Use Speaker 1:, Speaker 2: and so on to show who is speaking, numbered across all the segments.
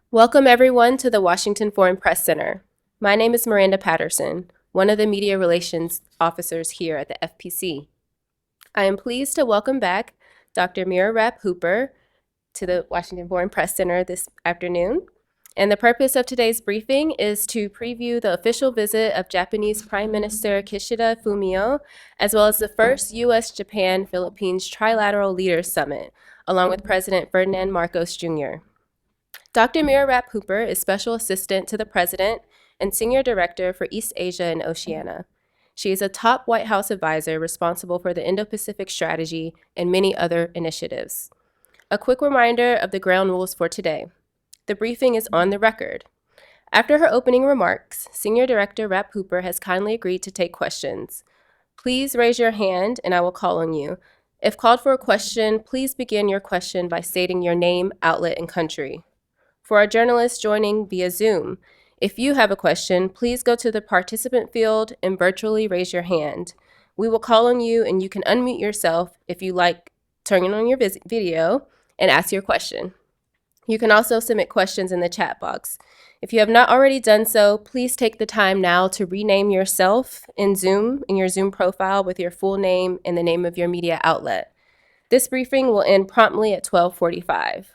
Speaker 1: Welcome, everyone, to the Washington Foreign Press Center. My name is Miranda Patterson, one of the media relations officers here at the FPC. I am pleased to welcome back Dr. Mira Rapp-Hooper to the Washington Foreign Press Center this afternoon. And the purpose of today's briefing is to preview the official visit of Japanese Prime Minister Kishida Fumio, as well as the first U.S.-Japan-Philippines Trilateral Leaders Summit, along with President Ferdinand Marcos Jr. Dr. Mira Rapp-Hooper is Special Assistant to the President and Senior Director for East Asia and Oceania. She is a top White House advisor responsible for the Indo-Pacific strategy and many other initiatives. A quick reminder of the ground rules for today. The briefing is on the record. After her opening remarks, Senior Director Rapp-Hooper has kindly agreed to take questions. Please raise your hand and I will call on you. If called for a question, please begin your question by stating your name, outlet, and country. For our journalists joining via Zoom, if you have a question, please go to the participant field and virtually raise your hand. We will call on you and you can unmute yourself if you like, turn on your video and ask your question. You can also submit questions in the chat box. If you have not already done so, please take the time now to rename yourself in Zoom, in your Zoom profile with your full name and the name of your media outlet. This briefing will end promptly at 12:45.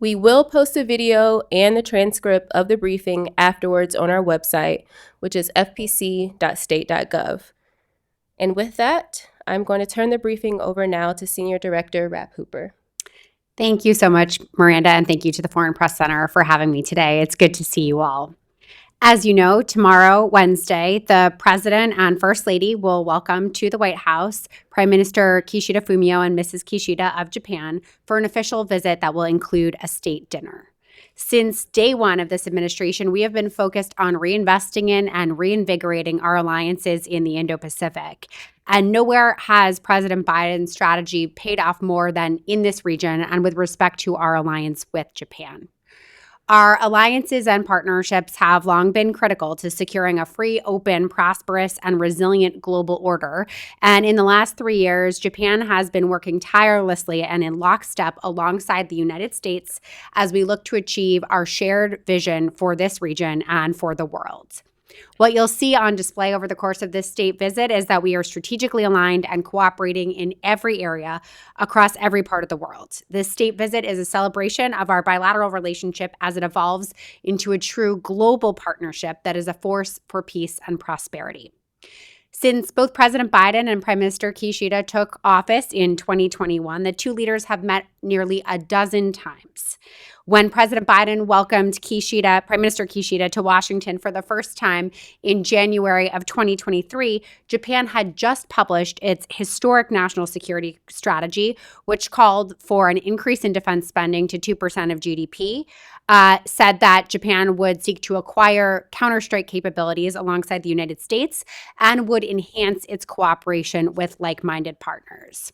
Speaker 1: We will post a video and the transcript of the briefing afterwards on our website, which is fpc.state.gov. And with that, I'm going to turn the briefing over now to Senior Director Rapp-Hooper.
Speaker 2: Thank you so much, Miranda, and thank you to the Foreign Press Center for having me today. It's good to see you all. As you know, tomorrow, Wednesday, the President and First Lady will welcome to the White House Prime Minister Kishida Fumio and Mrs. Kishida of Japan for an official visit that will include a state dinner. Since day one of this administration, we have been focused on reinvesting in and reinvigorating our alliances in the Indo-Pacific. And nowhere has President Biden's strategy paid off more than in this region and with respect to our alliance with Japan. Our alliances and partnerships have long been critical to securing a free, open, prosperous, and resilient global order. And in the last 3 years, Japan has been working tirelessly and in lockstep alongside the United States as we look to achieve our shared vision for this region and for the world. What you'll see on display over the course of this state visit is that we are strategically aligned and cooperating in every area across every part of the world. This state visit is a celebration of our bilateral relationship as it evolves into a true global partnership that is a force for peace and prosperity. Since both President Biden and Prime Minister Kishida took office in 2021, the two leaders have met nearly a dozen times. When President Biden welcomed Prime Minister Kishida to Washington for the first time in January of 2023, Japan had just published its historic national security strategy, which called for an increase in defense spending to 2% of GDP, said that Japan would seek to acquire counterstrike capabilities alongside the United States and would enhance its cooperation with like-minded partners.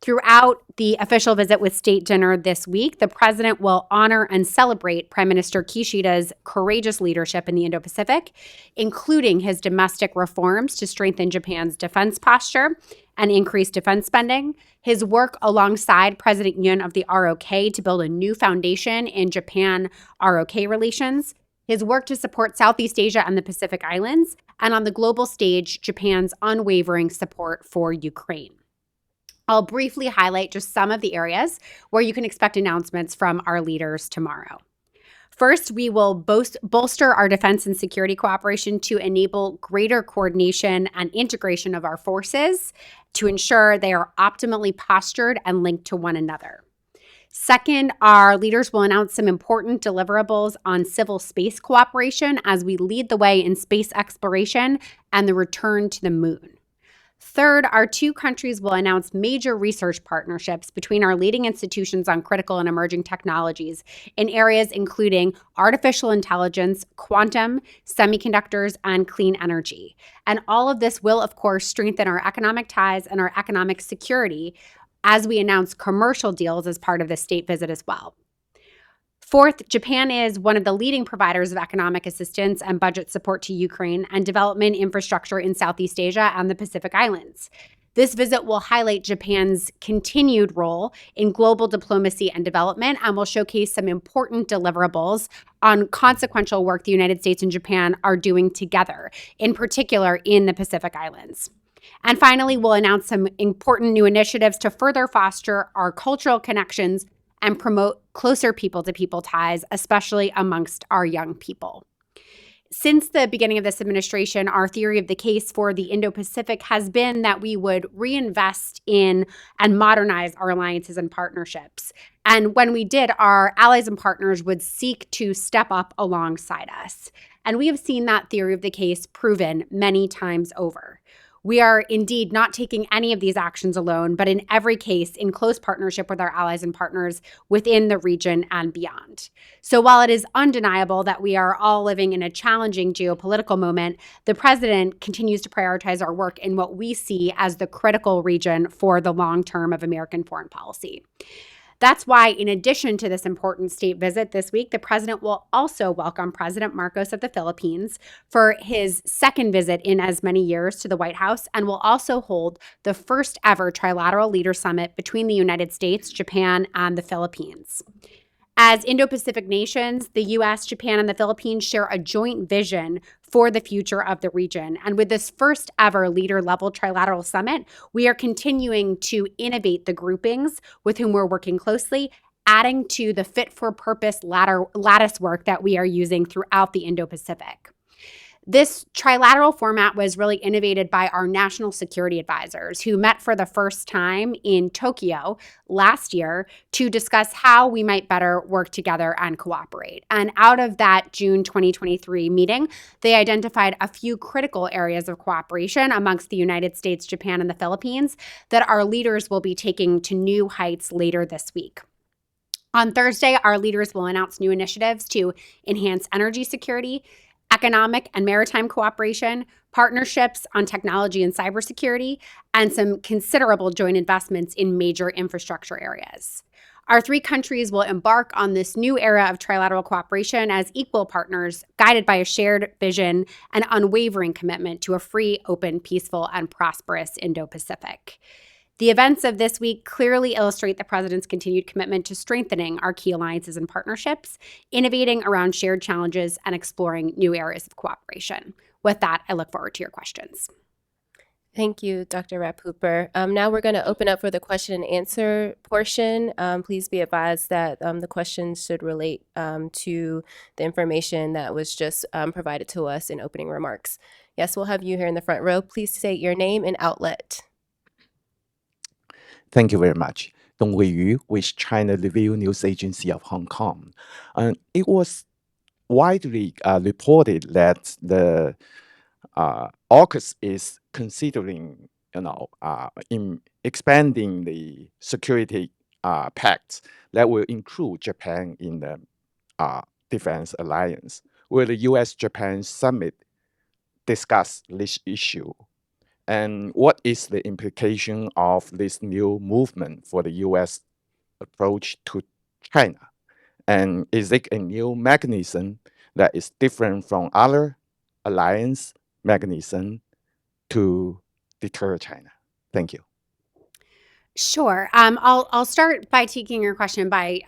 Speaker 2: Throughout the official visit with state dinner this week, the president will honor and celebrate Prime Minister Kishida's courageous leadership in the Indo-Pacific, including his domestic reforms to strengthen Japan's defense posture and increase defense spending, his work alongside President Yoon of the ROK to build a new foundation in Japan-ROK relations, his work to support Southeast Asia and the Pacific Islands, and on the global stage, Japan's unwavering support for Ukraine. I'll briefly highlight just some of the areas where you can expect announcements from our leaders tomorrow. First, we will bolster our defense and security cooperation to enable greater coordination and integration of our forces to ensure they are optimally postured and linked to one another. Second, our leaders will announce some important deliverables on civil space cooperation as we lead the way in space exploration and the return to the moon. Third, our two countries will announce major research partnerships between our leading institutions on critical and emerging technologies in areas including artificial intelligence, quantum, semiconductors, and clean energy. And all of this will, of course, strengthen our economic ties and our economic security as we announce commercial deals as part of this state visit as well. Fourth, Japan is one of the leading providers of economic assistance and budget support to Ukraine and development infrastructure in Southeast Asia and the Pacific Islands. This visit will highlight Japan's continued role in global diplomacy and development and will showcase some important deliverables on consequential work the United States and Japan are doing together, in particular in the Pacific Islands. And finally, we'll announce some important new initiatives to further foster our cultural connections and promote closer people-to-people ties, especially amongst our young people. Since the beginning of this administration, our theory of the case for the Indo-Pacific has been that we would reinvest in and modernize our alliances and partnerships. And when we did, our allies and partners would seek to step up alongside us. And we have seen that theory of the case proven many times over. We are indeed not taking any of these actions alone, but in every case, in close partnership with our allies and partners within the region and beyond. So while it is undeniable that we are all living in a challenging geopolitical moment, the president continues to prioritize our work in what we see as the critical region for the long term of American foreign policy. That's why, in addition to this important state visit this week, the president will also welcome President Marcos of the Philippines for his second visit in as many years to the White House, and will also hold the first ever trilateral leader summit between the United States, Japan, and the Philippines. As Indo-Pacific nations, the U.S., Japan, and the Philippines share a joint vision for the future of the region. And with this first ever leader-level trilateral summit, we are continuing to innovate the groupings with whom we're working closely, adding to the fit-for-purpose lattice work that we are using throughout the Indo-Pacific. This trilateral format was really innovated by our national security advisors who met for the first time in Tokyo last year to discuss how we might better work together and cooperate. And out of that June 2023 meeting, they identified a few critical areas of cooperation amongst the United States, Japan, and the Philippines that our leaders will be taking to new heights later this week. On Thursday, our leaders will announce new initiatives to enhance energy security, economic and maritime cooperation, partnerships on technology and cybersecurity, and some considerable joint investments in major infrastructure areas. Our three countries will embark on this new era of trilateral cooperation as equal partners, guided by a shared vision and unwavering commitment to a free, open, peaceful, and prosperous Indo-Pacific. The events of this week clearly illustrate the president's continued commitment to strengthening our key alliances and partnerships, innovating around shared challenges, and exploring new areas of cooperation. With that, I look forward to your questions.
Speaker 1: Thank you, Dr. Rapp-Hooper. Now we're going to open up for the question and answer portion. Please be advised that the questions should relate to the information that was just provided to us in opening remarks. Yes, we'll have you here in the front row. Please state your name and outlet.
Speaker 3: Thank you very much. Dong Weiyu with China Review News Agency of Hong Kong. It was widely reported that the AUKUS is considering, in expanding the security pact that will include Japan in the defense alliance. Will the U.S.-Japan summit discuss this issue? And what is the implication of this new movement for the U.S. approach to China? And is it a new mechanism that is different from other alliance mechanism to deter China? Thank you.
Speaker 2: Sure. I'll start by taking your question by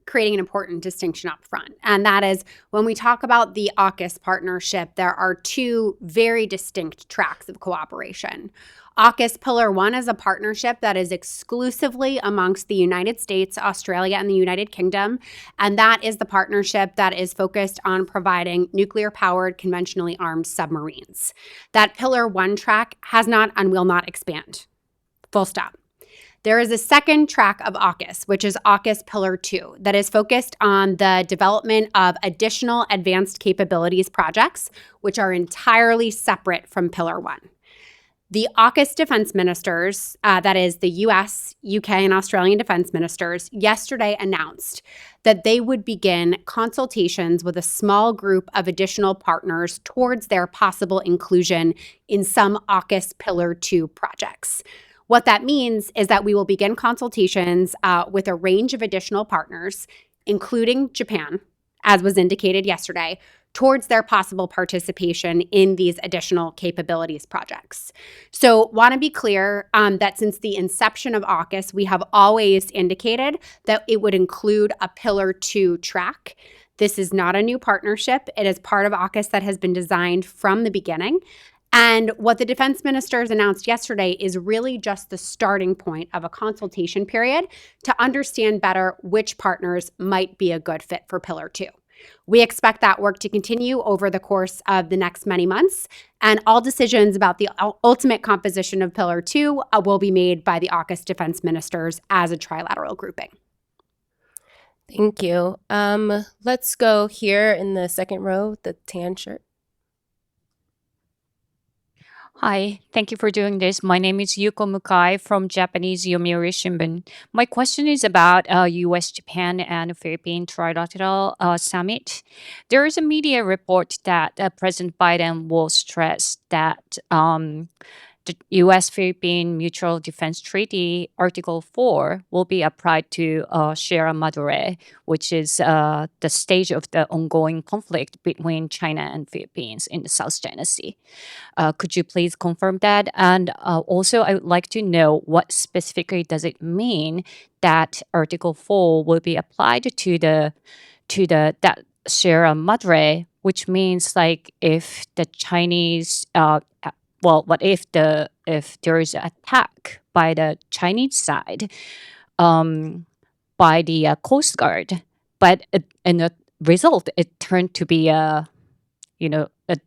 Speaker 2: creating an important distinction up front. And that is when we talk about the AUKUS partnership, there are two very distinct tracks of cooperation. AUKUS Pillar 1 is a partnership that is exclusively amongst the United States, Australia, and the United Kingdom. And that is the partnership that is focused on providing nuclear-powered, conventionally armed submarines. That Pillar 1 track has not and will not expand. Full stop. There is a second track of AUKUS, which is AUKUS Pillar 2, that is focused on the development of additional advanced capabilities projects, which are entirely separate from Pillar 1. The AUKUS defense ministers, that is the US, UK, and Australian defense ministers, yesterday announced that they would begin consultations with a small group of additional partners towards their possible inclusion in some AUKUS Pillar 2 projects. What that means is that we will begin consultations with a range of additional partners, including Japan, as was indicated yesterday, towards their possible participation in these additional capabilities projects. So want to be clear that since the inception of AUKUS, we have always indicated that it would include a Pillar 2 track. This is not a new partnership. It is part of AUKUS that has been designed from the beginning. And what the defense ministers announced yesterday is really just the starting point of a consultation period to understand better which partners might be a good fit for Pillar 2. We expect that work to continue over the course of the next many months, and all decisions about the ultimate composition of Pillar 2 will be made by the AUKUS defense ministers as a trilateral grouping.
Speaker 1: Thank you. Let's go here in the second row, the tan shirt.
Speaker 4: Hi, thank you for doing this. My name is Yuko Mukai from Japanese Yomiuri Shimbun. My question is about U.S., Japan, and Philippine Trilateral Summit. There is a media report that President Biden will stress that the U.S.-Philippine Mutual Defense Treaty, Article 4, will be applied to Sierra Madre, which is the stage of the ongoing conflict between China and Philippines in the South China Sea. Could you please confirm that? And also, I would like to know what specifically does it mean that Article 4 will be applied to that Sierra Madre, which means like if the Chinese what if there is an attack by the Chinese side by the Coast Guard, but in the result it turned to be a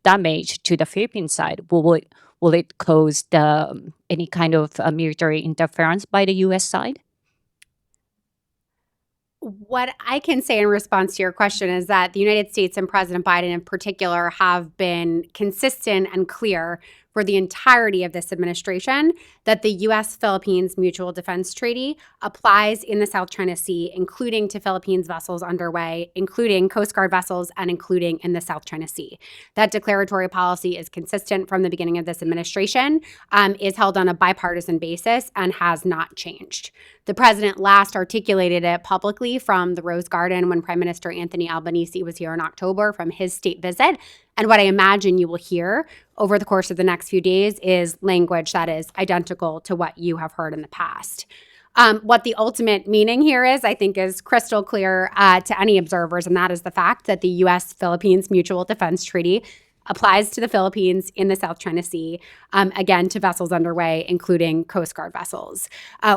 Speaker 4: damage to the Philippine side? Will it cause any kind of military interference by the U.S. side?
Speaker 2: What I can say in response to your question is that the United States and President Biden in particular have been consistent and clear for the entirety of this administration that the U.S.-Philippines Mutual Defense Treaty applies in the South China Sea, including to Philippines vessels underway, including Coast Guard vessels, and including in the South China Sea. That declaratory policy is consistent from the beginning of this administration, is held on a bipartisan basis, and has not changed. The president last articulated it publicly from the Rose Garden when Prime Minister Anthony Albanese was here in October from his state visit. And what I imagine you will hear over the course of the next few days is language that is identical to what you have heard in the past. What the ultimate meaning here is, I think, is crystal clear to any observers, and that is the fact that the U.S.-Philippines Mutual Defense Treaty applies to the Philippines in the South China Sea, again, to vessels underway, including Coast Guard vessels.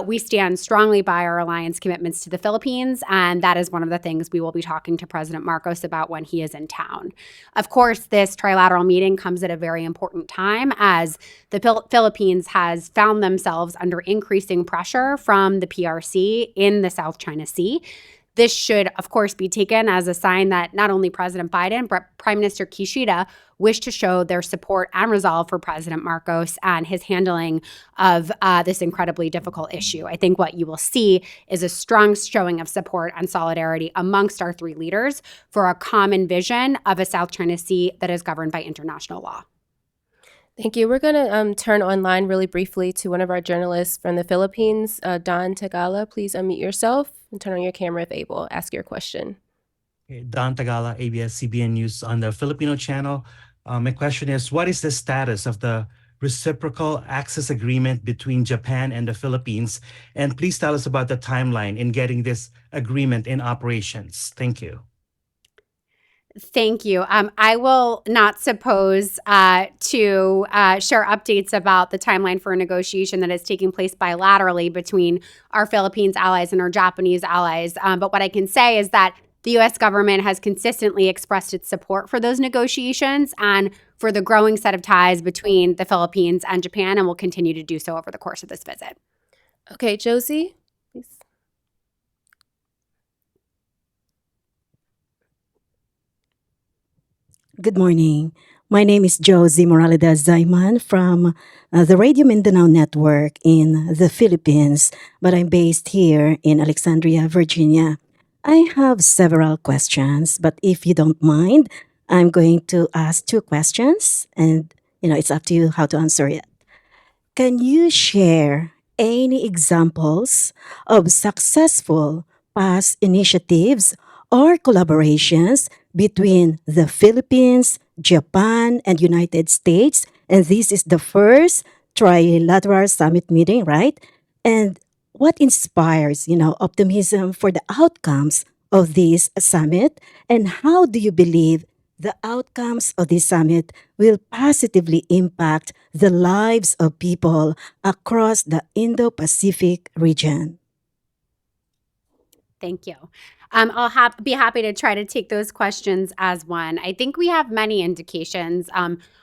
Speaker 2: We stand strongly by our alliance commitments to the Philippines, and that is one of the things we will be talking to President Marcos about when he is in town. Of course, this trilateral meeting comes at a very important time as the Philippines has found themselves under increasing pressure from the PRC in the South China Sea. This should, of course, be taken as a sign that not only President Biden, but Prime Minister Kishida wish to show their support and resolve for President Marcos and his handling of this incredibly difficult issue. I think what you will see is a strong showing of support and solidarity amongst our three leaders for a common vision of a South China Sea that is governed by international law.
Speaker 1: Thank you. We're going to turn online really briefly to one of our journalists from the Philippines, Don Tagala. Please unmute yourself and turn on your camera if able. Ask your question.
Speaker 5: Okay, Don Tagala, ABS-CBN News on the Filipino channel. My question is, what is the status of the reciprocal access agreement between Japan and the Philippines? And please tell us about the timeline in getting this agreement in operations. Thank you.
Speaker 2: Thank you. I will not suppose to share updates about the timeline for a negotiation that is taking place bilaterally between our Philippines allies and our Japanese allies. But what I can say is that the U.S. government has consistently expressed its support for those negotiations and for the growing set of ties between the Philippines and Japan, and will continue to do so over the course of this visit.
Speaker 1: Okay, Josie, please.
Speaker 6: Good morning. My name is Josie Moralidad Zaiman from the Radio Mindanao Network in the Philippines, but I'm based here in Alexandria, Virginia. I have several questions, but if you don't mind, I'm going to ask two questions, and it's up to you how to answer it. Can you share any examples of successful past initiatives are collaborations between the Philippines, Japan, and United States. And this is the first trilateral summit meeting, right? And what inspires, optimism for the outcomes of this summit? And how do you believe the outcomes of this summit will positively impact the lives of people across the Indo-Pacific region?
Speaker 2: Thank you. Be happy to try to take those questions as one. I think we have many indications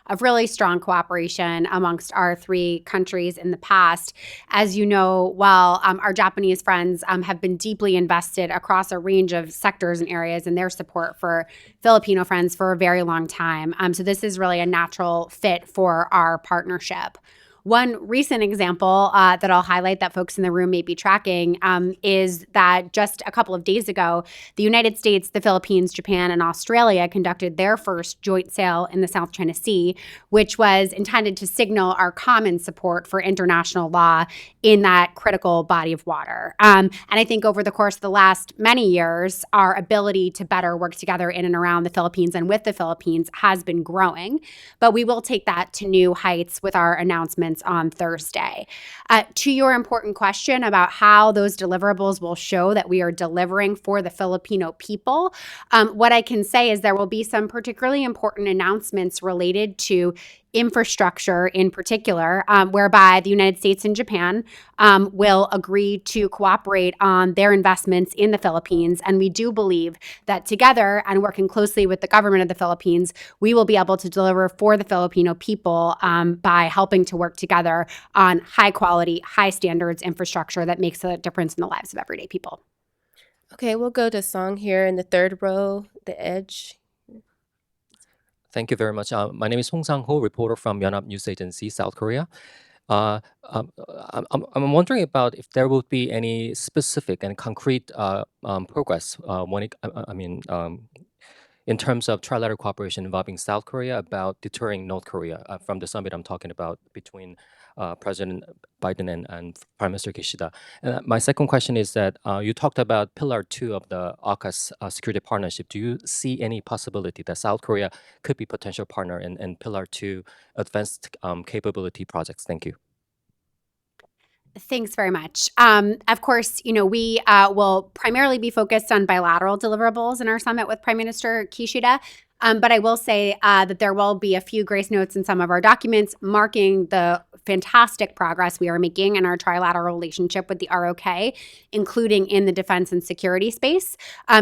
Speaker 2: of really strong cooperation amongst our three countries in the past. As you know, while our Japanese friends have been deeply invested across a range of sectors and areas in their support for Filipino friends for a very long time. So this is really a natural fit for our partnership. One recent example that I'll highlight that folks in the room may be tracking is that just a couple of days ago, the United States, the Philippines, Japan, and Australia conducted their first joint sail in the South China Sea, which was intended to signal our common support for international law in that critical body of water. And I think over the course of the last many years, our ability to better work together in and around the Philippines and with the Philippines has been growing, but we will take that to new heights with our announcements on Thursday. To your important question about how those deliverables will show that we are delivering for the Filipino people, what I can say is there will be some particularly important announcements related to infrastructure in particular, whereby the United States and Japan will agree to cooperate on their investments in the Philippines. And we do believe that together and working closely with the government of the Philippines, we will be able to deliver for the Filipino people by helping to work together on high quality, high standards infrastructure that makes a difference in the lives of everyday people.
Speaker 1: Okay, we'll go to Song here in the third row, the edge.
Speaker 7: Thank you very much. My name is Hong Sang-ho, reporter from Yonhap News Agency, South Korea. I'm wondering about if there would be any specific and concrete progress in terms of trilateral cooperation involving South Korea about deterring North Korea from the summit I'm talking about between President Biden and Prime Minister Kishida. And my second question is that you talked about Pillar 2 of the AUKUS security partnership. Do you see any possibility that South Korea could be potential partner in Pillar 2 advanced capability projects? Thank you.
Speaker 2: Thanks very much. Of course, we will primarily be focused on bilateral deliverables in our summit with Prime Minister Kishida. But I will say that there will be a few grace notes in some of our documents marking the fantastic progress we are making in our trilateral relationship with the ROK, including in the defense and security space.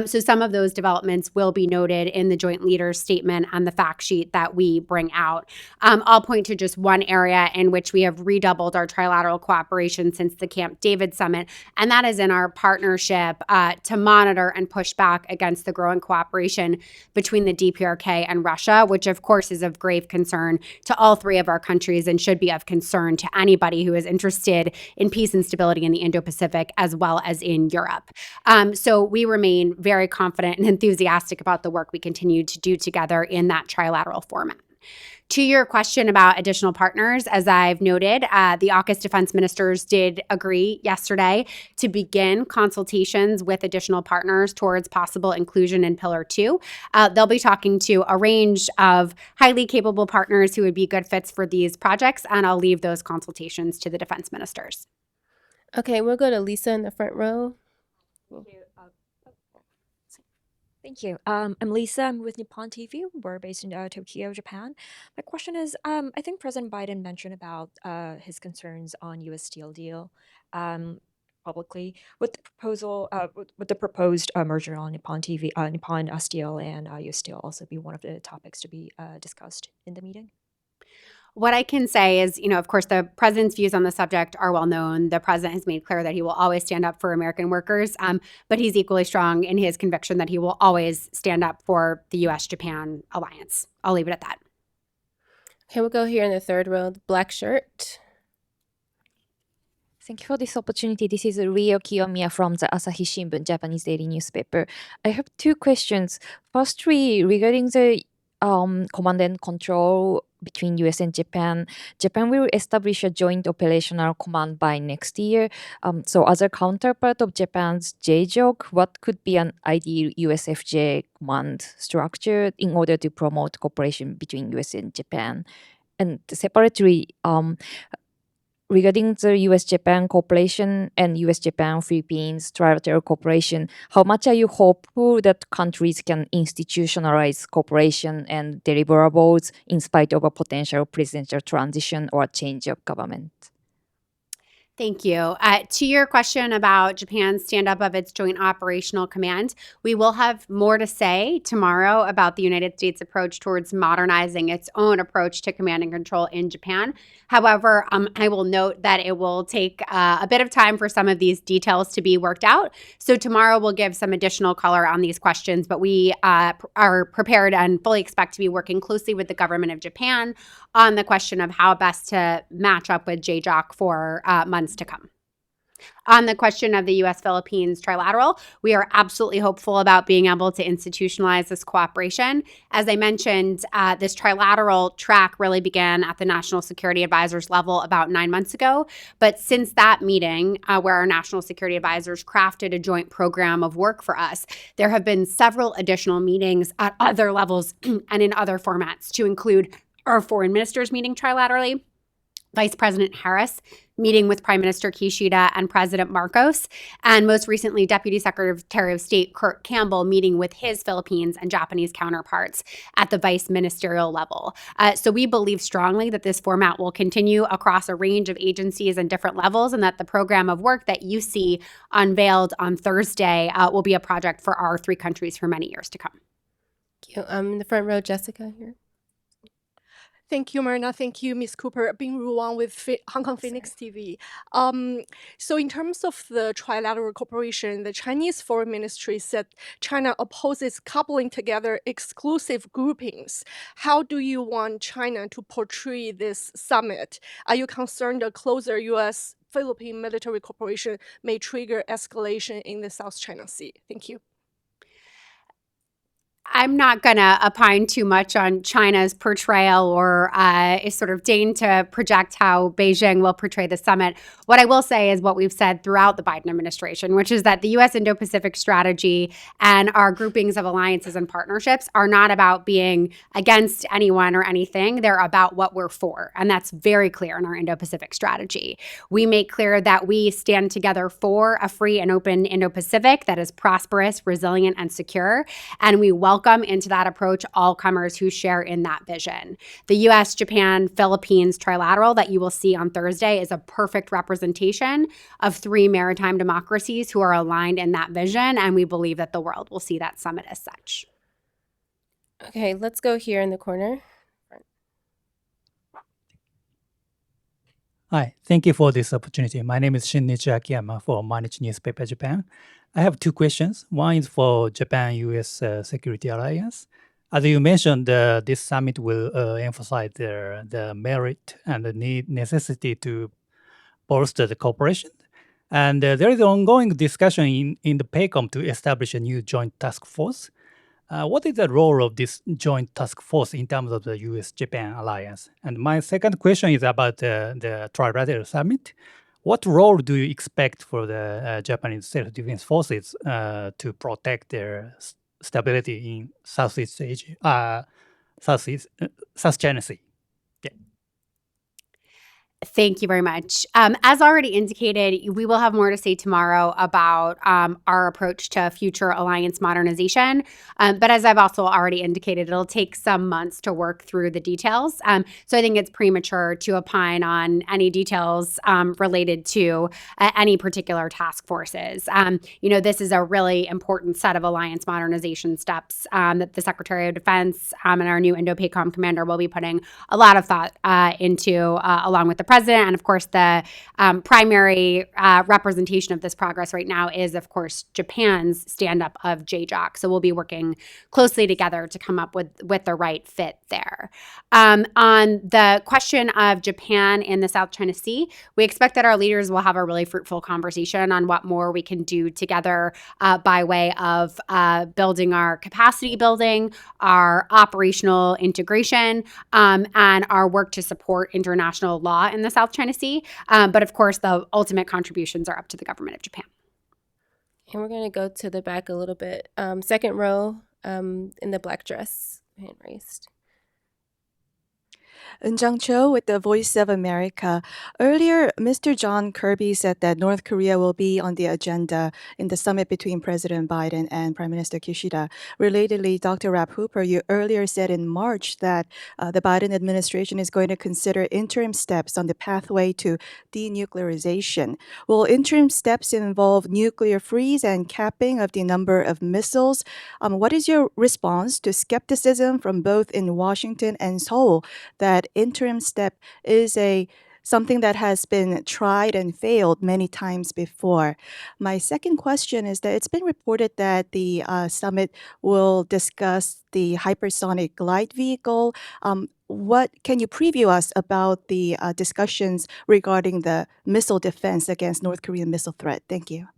Speaker 2: So some of those developments will be noted in the joint leaders statement and the fact sheet that we bring out. I'll point to just one area in which we have redoubled our trilateral cooperation since the Camp David summit, and that is in our partnership to monitor and push back against the growing cooperation between the DPRK and Russia, which of course is of grave concern to all three of our countries and should be of concern to anybody who is interested in peace and stability in the Indo-Pacific as well as in Europe. So we remain very confident and enthusiastic about the work we continue to do together in that trilateral format. To your question about additional partners, as I've noted, the AUKUS defense ministers did agree yesterday to begin consultations with additional partners towards possible inclusion in Pillar 2. They'll be talking to a range of highly capable partners who would be good fits for these projects, and I'll leave those consultations to the defense ministers.
Speaker 1: Okay, we'll go to Lisa in the front row.
Speaker 8: Thank you. I'm Lisa. I'm with Nippon TV. We're based in Tokyo, Japan. My question is, I think President Biden mentioned about his concerns on U.S. steel deal publicly. With the proposed merger on Nippon TV, Nippon Steel and U.S. Steel also be one of the topics to be discussed in the meeting?
Speaker 2: What I can say is, of course, the president's views on the subject are well known. The president has made clear that he will always stand up for American workers, but he's equally strong in his conviction that he will always stand up for the U.S.-Japan alliance. I'll leave it at that.
Speaker 1: Okay, we'll go here in the third row, the black shirt.
Speaker 8: Thank you for this opportunity. This is Ryo Kiyomiya from the Asahi Shimbun, Japanese daily newspaper. I have two questions. Firstly, regarding the command and control between US and Japan, Japan will establish a joint operational command by next year. So as a counterpart of Japan's JJOC, what could be an ideal USFJ command structure in order to promote cooperation between US and Japan? And separately, regarding the US-Japan cooperation and US-Japan-Philippines trilateral cooperation, how much are you hopeful that countries can institutionalize cooperation and deliverables in spite of a potential presidential transition or change of government?
Speaker 2: Thank you. To your question about Japan's stand-up of its Joint Operational Command, we will have more to say tomorrow about the United States' approach towards modernizing its own approach to command and control in Japan. However, I will note that it will take a bit of time for some of these details to be worked out. So tomorrow we'll give some additional color on these questions, but we are prepared and fully expect to be working closely with the government of Japan on the question of how best to match up with JJOC for months to come. On the question of the U.S.-Philippines trilateral, we are absolutely hopeful about being able to institutionalize this cooperation. As I mentioned, this trilateral track really began at the National Security Advisors level about 9 months ago. But since that meeting, where our national security advisors crafted a joint program of work for us, there have been several additional meetings at other levels and in other formats, to include our foreign ministers meeting trilaterally, Vice President Harris meeting with Prime Minister Kishida and President Marcos, and most recently, Deputy Secretary of State Kurt Campbell meeting with his Philippines and Japanese counterparts at the vice ministerial level. So we believe strongly that this format will continue across a range of agencies and different levels, and that the program of work that you see unveiled on Thursday will be a project for our three countries for many years to come.
Speaker 1: Thank you. In the front row, Jessica here.
Speaker 9: Thank you, Myrna. Thank you, Ms. Cooper. Bing Ruang with Hong Kong Phoenix TV. So in terms of the trilateral cooperation, the Chinese Foreign Ministry said China opposes coupling together exclusive groupings. How do you want China to portray this summit? Are you concerned a closer U.S.-Philippine military cooperation may trigger escalation in the South China Sea? Thank you.
Speaker 2: I'm not going to opine too much on China's portrayal or sort of deign to project how Beijing will portray the summit. What I will say is what we've said throughout the Biden administration, which is that the U.S. Indo-Pacific strategy and our groupings of alliances and partnerships are not about being against anyone or anything. They're about what we're for. And that's very clear in our Indo-Pacific strategy. We make clear that we stand together for a free and open Indo-Pacific that is prosperous, resilient, and secure. And we welcome into that approach all comers who share in that vision. The U.S., Japan, Philippines trilateral that you will see on Thursday is a perfect representation of three maritime democracies who are aligned in that vision, and we believe that the world will see that summit as such.
Speaker 1: Okay, let's go here in the corner.
Speaker 10: Hi, thank you for this opportunity. My name is Shinichi Akiyama for Mainichi Newspaper Japan. I have two questions. One is for Japan-US Security Alliance. As you mentioned, this summit will emphasize the merit and the necessity to bolster the cooperation. And there is ongoing discussion in the PACOM to establish a new joint task force. What is the role of this joint task force in terms of the US-Japan alliance? And my second question is about the Trilateral Summit. What role do you expect for the Japanese self-defense forces to protect their stability in Southeast Asia, South China Sea?
Speaker 2: Thank you very much. As already indicated, we will have more to say tomorrow about our approach to future alliance modernization. But as I've also already indicated, it'll take some months to work through the details. So I think it's premature to opine on any details related to any particular task forces. This is a really important set of alliance modernization steps that the Secretary of Defense and our new Indo-PACOM commander will be putting a lot of thought into, along with the president. And of course, the primary representation of this progress right now is, of course, Japan's stand-up of JJOC. So we'll be working closely together to come up with the right fit there. On the question of Japan in the South China Sea, we expect that our leaders will have a really fruitful conversation on what more we can do together by way of building our capacity building, our operational integration, and our work to support international law in the South China Sea. But of course, the ultimate contributions are up to the government of Japan.
Speaker 1: And we're going to go to the back a little bit. Second row in the black dress, hand raised.
Speaker 11: Eunjung Cho with the Voice of America. Earlier, Mr. John Kirby said that North Korea will be on the agenda in the summit between President Biden and Prime Minister Kishida. Relatedly, Dr. Rap Hooper, you earlier said in March that the Biden administration is going to consider interim steps on the pathway to denuclearization. Will interim steps involve nuclear freeze and capping of the number of missiles? What is your response to skepticism from both in Washington and Seoul that interim step is something that has been tried and failed many times before? My second question is that it's been reported that the summit will discuss the hypersonic glide vehicle. What can you preview us about the discussions regarding the missile defense against North Korean missile threat? Thank you.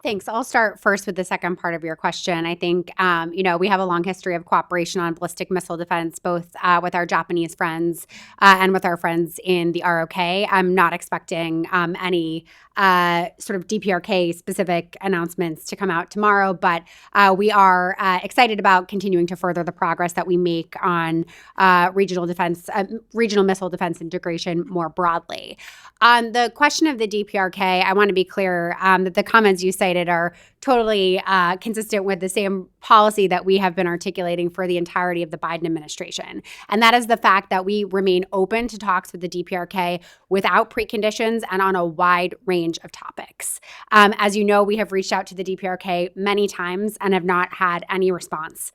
Speaker 2: Thanks. I'll start first with the second part of your question. I think, we have a long history of cooperation on ballistic missile defense, both with our Japanese friends and with our friends in the ROK. I'm not expecting any sort of DPRK specific announcements to come out tomorrow, but we are excited about continuing to further the progress that we make on regional missile defense integration more broadly. On the question of the DPRK, I want to be clear that the comments you cited are totally consistent with the same policy that we have been articulating for the entirety of the Biden administration. And that is the fact that we remain open to talks with the DPRK without preconditions and on a wide range of topics. As you know, we have reached out to the DPRK many times and have not had any response.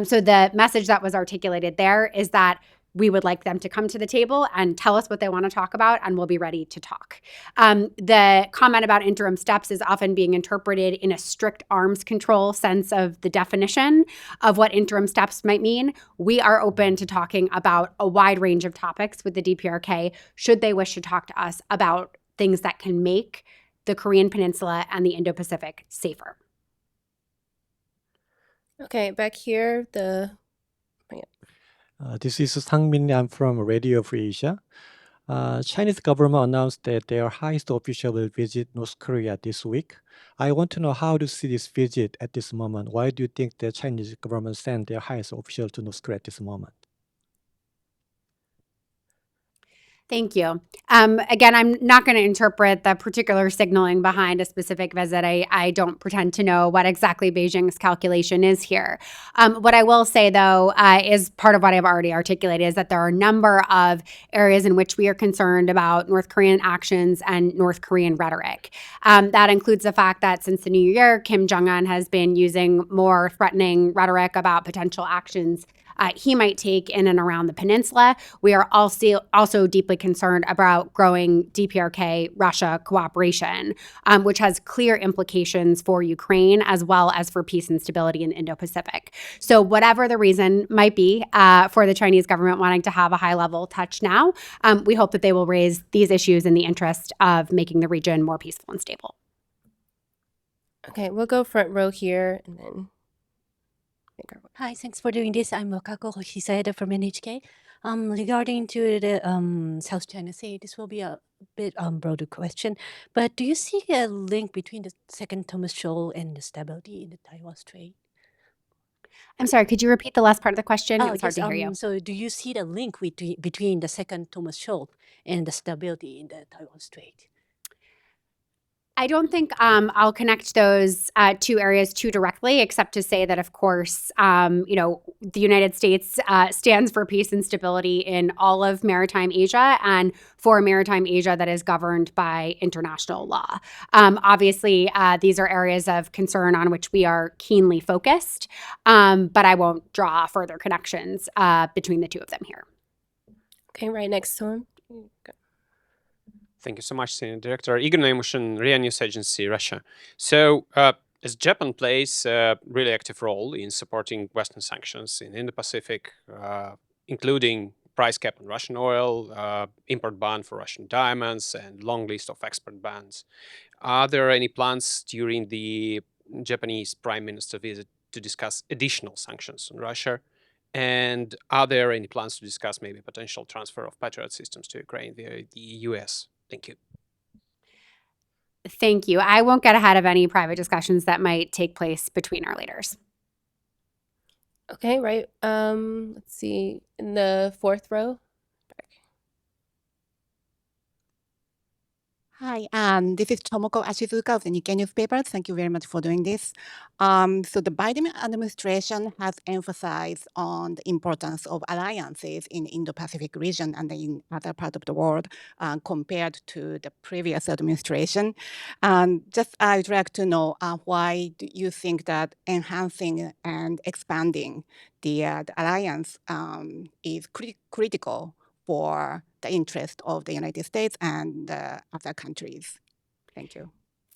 Speaker 2: So the message that was articulated there is that we would like them to come to the table and tell us what they want to talk about, and we'll be ready to talk. The comment about interim steps is often being interpreted in a strict arms control sense of the definition of what interim steps might mean. We are open to talking about a wide range of topics with the DPRK should they wish to talk to us about things that can make the Korean Peninsula and the Indo-Pacific safer.
Speaker 1: Okay, back here,
Speaker 12: This is Sang-min. I'm from Radio Free Asia. Chinese government announced that their highest official will visit North Korea this week. I want to know how to see this visit at this moment. Why do you think the Chinese government sent their highest official to North Korea at this moment?
Speaker 2: Thank you. Again, I'm not going to interpret the particular signaling behind a specific visit. I don't pretend to know what exactly Beijing's calculation is here. What I will say, though, is part of what I've already articulated is that there are a number of areas in which we are concerned about North Korean actions and North Korean rhetoric. That includes the fact that since the new year, Kim Jong-un has been using more threatening rhetoric about potential actions he might take in and around the peninsula. We are also deeply concerned about growing DPRK-Russia cooperation, which has clear implications for Ukraine as well as for peace and stability in the Indo-Pacific. So whatever the reason might be for the Chinese government wanting to have a high-level touch now, we hope that they will raise these issues in the interest of making the region more peaceful and stable.
Speaker 1: Okay, we'll go front row here and then.
Speaker 13: Hi, thanks for doing this. I'm Wakako Hisada from NHK. Regarding to the South China Sea, this will be a bit broader question, but do you see a link between the second Thomas Shoal and the stability in the Taiwan Strait?
Speaker 2: I'm sorry, could you repeat the last part of the question? It was hard
Speaker 13: yes.
Speaker 2: to hear you.
Speaker 13: So do you see the link between the second Thomas Shoal and the stability in the Taiwan Strait?
Speaker 2: I don't think I'll connect those two areas too directly, except to say that, of course, the United States stands for peace and stability in all of maritime Asia and for a maritime Asia that is governed by international law. Obviously, these are areas of concern on which we are keenly focused, but I won't draw further connections between the two of them here.
Speaker 1: Okay, right next to him.
Speaker 14: Thank you so much, Senior Director. Igor Nemushin, RIA News Agency, Russia. So, as Japan plays a really active role in supporting Western sanctions in Indo-Pacific, including price cap on Russian oil, import ban for Russian diamonds, and long list of export bans, are there any plans during the Japanese Prime Minister visit to discuss additional sanctions on Russia? And are there any plans to discuss maybe potential transfer of Patriot systems to Ukraine via the US? Thank you.
Speaker 2: Thank you. I won't get ahead of any private discussions that might take place between our leaders.
Speaker 1: Okay, right. Let's see. In the fourth row.
Speaker 15: Hi, this is Tomoko Ashizuka of the Nikkei newspaper. Thank you very much for doing this. So the Biden administration has emphasized on the importance of alliances in Indo-Pacific region and in other parts of the world compared to the previous administration. Just I'd like to know why do you think that enhancing and expanding the alliance is critical for the interest of the United States and other countries. Thank you.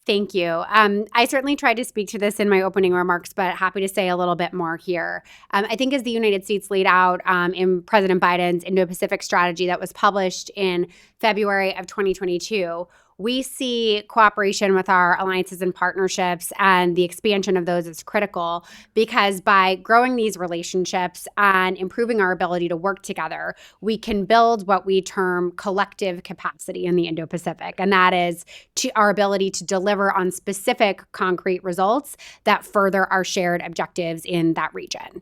Speaker 2: Thank you. I certainly tried to speak to this in my opening remarks, but happy to say a little bit more here. I think as the United States laid out in President Biden's Indo-Pacific strategy that was published in February of 2022, we see cooperation with our alliances and partnerships and the expansion of those as critical because by growing these relationships and improving our ability to work together, we can build what we term collective capacity in the Indo-Pacific. And that is our ability to deliver on specific concrete results that further our shared objectives in that region.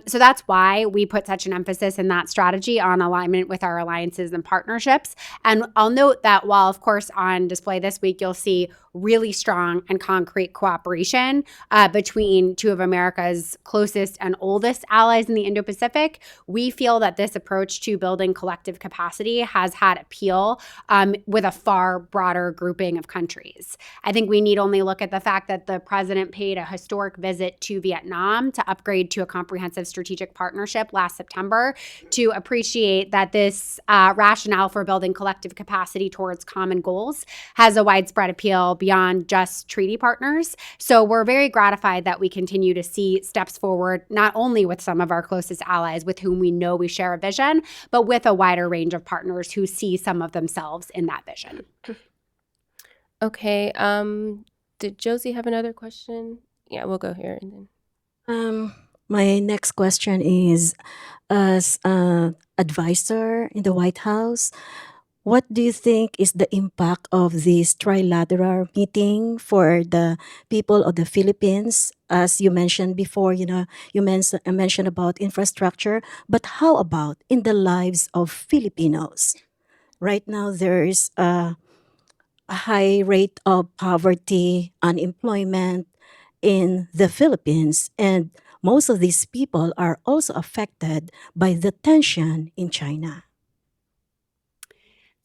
Speaker 2: So that's why we put such an emphasis in that strategy on alignment with our alliances and partnerships. And I'll note that while, of course, on display this week, you'll see really strong and concrete cooperation between two of America's closest and oldest allies in the Indo-Pacific. We feel that this approach to building collective capacity has had appeal with a far broader grouping of countries. I think we need only look at the fact that the president paid a historic visit to Vietnam to upgrade to a comprehensive strategic partnership last September to appreciate that this rationale for building collective capacity towards common goals has a widespread appeal beyond just treaty partners. So we're very gratified that we continue to see steps forward, not only with some of our closest allies with whom we know we share a vision, but with a wider range of partners who see some of themselves in that vision.
Speaker 1: Okay. Did Josie have another question? Yeah, we'll go here and then.
Speaker 6: My next question is, as an advisor in the White House, what do you think is the impact of this trilateral meeting for the people of the Philippines? As you mentioned before, you mentioned about infrastructure, but how about in the lives of Filipinos? Right now, there is a high rate of poverty, unemployment in the Philippines, and most of these people are also affected by the tension in China.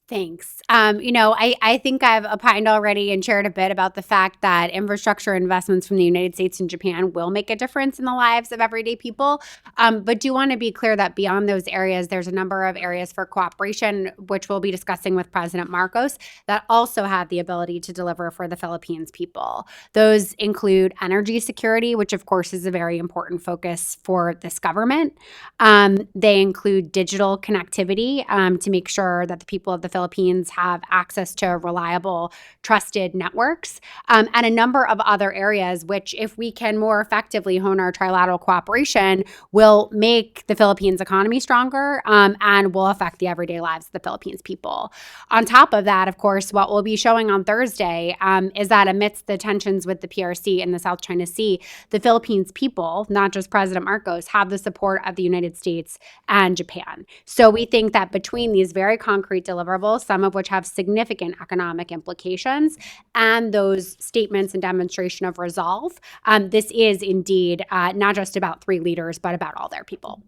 Speaker 2: Thanks. I think I've opined already and shared a bit about the fact that infrastructure investments from the United States and Japan will make a difference in the lives of everyday people. But do want to be clear that beyond those areas, there's a number of areas for cooperation, which we'll be discussing with President Marcos, that also have the ability to deliver for the Philippines people. Those include energy security, which of course is a very important focus for this government. They include digital connectivity to make sure that the people of the Philippines have access to reliable, trusted networks, and a number of other areas, which if we can more effectively hone our trilateral cooperation, will make the Philippines economy stronger and will affect the everyday lives of the Philippines people. On top of that, of course, what we'll be showing on Thursday is that amidst the tensions with the PRC in the South China Sea, the Philippines people, not just President Marcos, have the support of the United States and Japan. So we think that between these very concrete deliverables, some of which have significant economic implications, and those statements and demonstration of resolve, this is indeed not just about three leaders, but about all their people.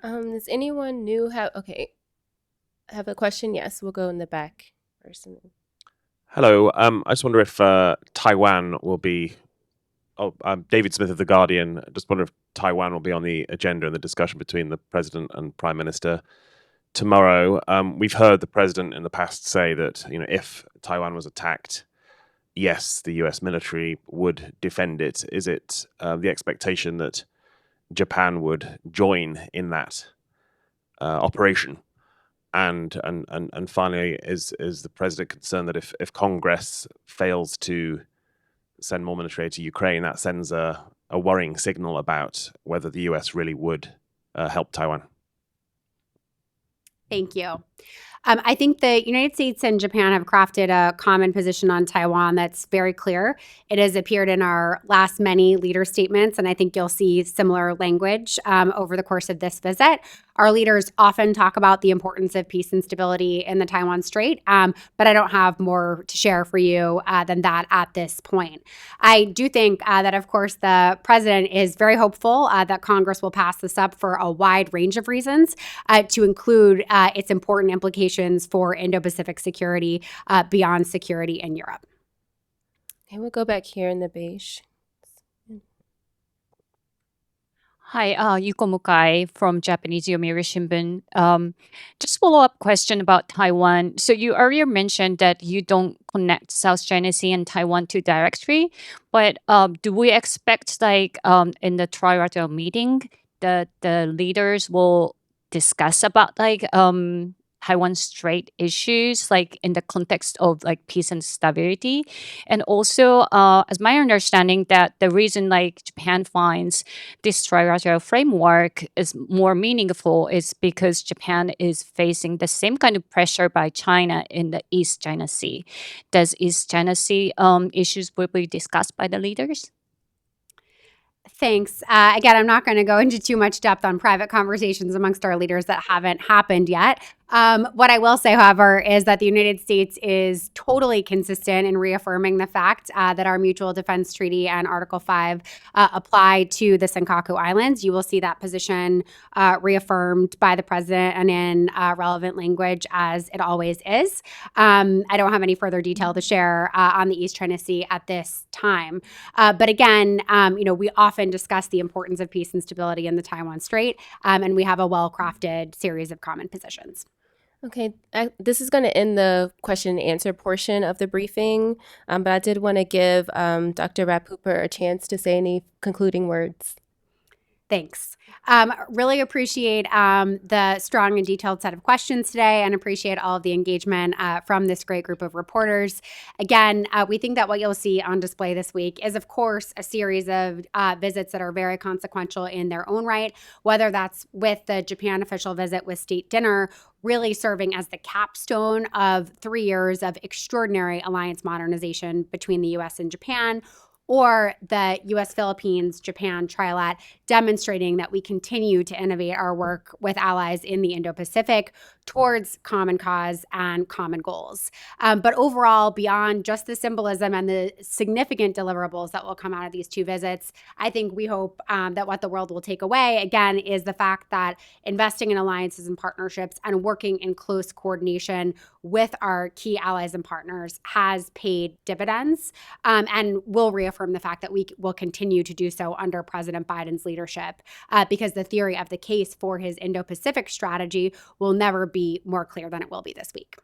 Speaker 1: Does anyone new have a question? Yes, we'll go in the back first.
Speaker 16: Hello. I just wonder if Taiwan will be. David Smith of The Guardian. Just wonder if Taiwan will be on the agenda in the discussion between the president and prime minister tomorrow. We've heard the president in the past say that if Taiwan was attacked, yes, the U.S. military would defend it. Is it the expectation that Japan would join in that operation? And finally, is the president concerned that if Congress fails to send more military aid to Ukraine, that sends a worrying signal about whether the U.S. really would help Taiwan?
Speaker 2: Thank you. I think the United States and Japan have crafted a common position on Taiwan that's very clear. It has appeared in our last many leader statements, and I think you'll see similar language over the course of this visit. Our leaders often talk about the importance of peace and stability in the Taiwan Strait, but I don't have more to share for you than that at this point. I do think that, of course, the president is very hopeful that Congress will pass this up for a wide range of reasons, to include its important implications for Indo-Pacific security beyond security in Europe.
Speaker 1: Okay, we'll go back here in the beige.
Speaker 4: Hi, Yuko Mukai from Japanese Yomiuri Shimbun. Just follow-up question about Taiwan. So you earlier mentioned that you don't connect South China Sea and Taiwan to directly, but do we expect in the trilateral meeting that the leaders will discuss about Taiwan Strait issues, in the context of peace and stability? And also, as my understanding, that the reason Japan finds this trilateral framework is more meaningful is because Japan is facing the same kind of pressure by China in the East China Sea. Does East China Sea issues will be discussed by the leaders?
Speaker 2: Thanks. Again, I'm not going to go into too much depth on private conversations amongst our leaders that haven't happened yet. What I will say, however, is that the United States is totally consistent in reaffirming the fact that our Mutual Defense Treaty and Article 5 apply to the Senkaku Islands. You will see that position reaffirmed by the president and in relevant language, as it always is. I don't have any further detail to share on the East China Sea at this time. But again, we often discuss the importance of peace and stability in the Taiwan Strait, and we have a well-crafted series of common positions.
Speaker 1: Okay, this is going to end the question and answer portion of the briefing, but I did want to give Dr. Rapp-Hooper a chance to say any concluding words.
Speaker 2: Thanks. Really appreciate the strong and detailed set of questions today, and appreciate all of the engagement from this great group of reporters. Again, we think that what you'll see on display this week is, of course, a series of visits that are very consequential in their own right, whether that's with the Japan official visit with state dinner, really serving as the capstone of 3 years of extraordinary alliance modernization between the U.S. and Japan, or the U.S.-Philippines-Japan trilat, demonstrating that we continue to innovate our work with allies in the Indo-Pacific towards common cause and common goals. But overall, beyond just the symbolism and the significant deliverables that will come out of these two visits, I think we hope that what the world will take away, again, is the fact that investing in alliances and partnerships and working in close coordination with our key allies and partners has paid dividends, and will reaffirm the fact that we will continue to do so under President Biden's leadership, because the theory of the case for his Indo-Pacific strategy will never be more clear than it will be this week.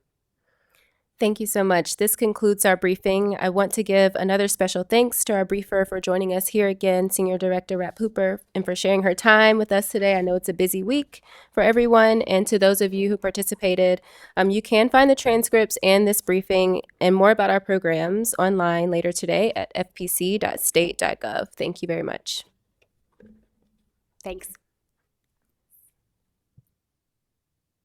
Speaker 1: Thank you so much. This concludes our briefing. I want to give another special thanks to our briefer for joining us here again, Senior Director Rapp-Hooper, and for sharing her time with us today. I know it's a busy week for everyone, and to those of you who participated, you can find the transcripts and this briefing and more about our programs online later today at fpc.state.gov. Thank you very much.
Speaker 2: Thanks.